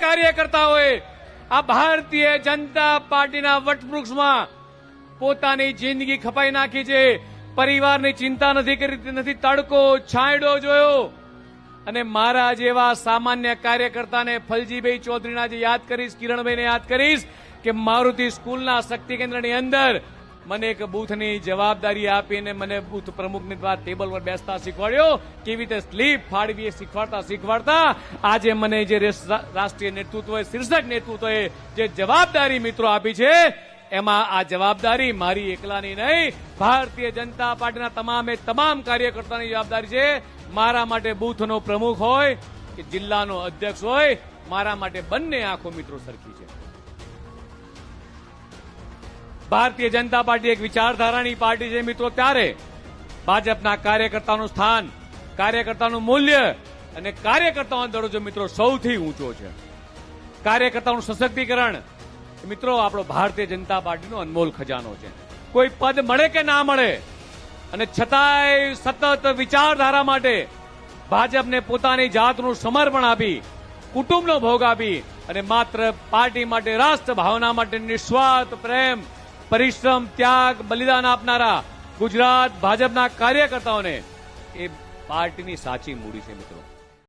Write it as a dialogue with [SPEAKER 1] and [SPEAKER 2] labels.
[SPEAKER 1] કાર્યકર્તાઓએ આ ભારતીય જનતા પાર્ટીના વટવૃક્ષમાં પોતાની જિંદગી ખપાઈ નાખી છે. પરિવારની ચિંતા નથી કરી, નથી તડકો છાંયડો જોયો. અને મારા જેવા સામાન્ય કાર્યકર્તાને ફલજીભાઈ ચૌધરીના જે યાદ કરીશ, કિરણભાઈને યાદ કરીશ કે મારુતિ સ્કૂલના શક્તિ કેન્દ્રની અંદર મને એક બૂથની જવાબદારી આપીને મને બૂથ પ્રમુખની દ્વારા ટેબલ પર બેસતા શીખવાડ્યો, કેવી રીતે સ્લીપ ફાડવી શીખવાડતા આજે મને જે રાષ્ટ્રીય નેતૃત્વએ, શીર્ષક નેતૃત્વએ જે જવાબદારી મિત્રો આપી છે, એમાં આ જવાબદારી મારી એકલાની નહીં, ભારતીય જનતા પાર્ટીના તમામ કાર્યકર્તાની જવાબદારી છે. મારા માટે બૂથનો પ્રમુખ હોય કે જિલ્લાનો અધ્યક્ષ હોય, મારા માટે બંને આંખો મિત્રો સરખી છે. ભારતીય જનતા પાર્ટી એક વિચારધારાની પાર્ટી છે મિત્રો. ત્યારે ભાજપના કાર્યકર્તાનું સ્થાન, કાર્યકર્તાનું મૂલ્ય અને કાર્યકર્તાઓનો દરજ્જો મિત્રો સૌથી ઊંચો છે. કાર્યકર્તાનું સશક્તિકરણ મિત્રો આપણો ભારતીય જનતા પાર્ટીનો અનમોલ ખજાનો છે. કોઈ પદ મળે કે ના મળે, અને છતાંય સતત વિચારધારા માટે ભાજપને પોતાની જાતનું સમર્પણ આપી, કુટુંબનો ભોગ આપી અને માત્ર પાર્ટી માટે, રાષ્ટ્ર ભાવના માટે નિસ્વાર્થ પ્રેમ, પરિશ્રમ, ત્યાગ, બલિદાન આપનારા ગુજરાત ભાજપના કાર્યકર્તાઓને એ પાર્ટીની સાચી મૂડી છે મિત્રો.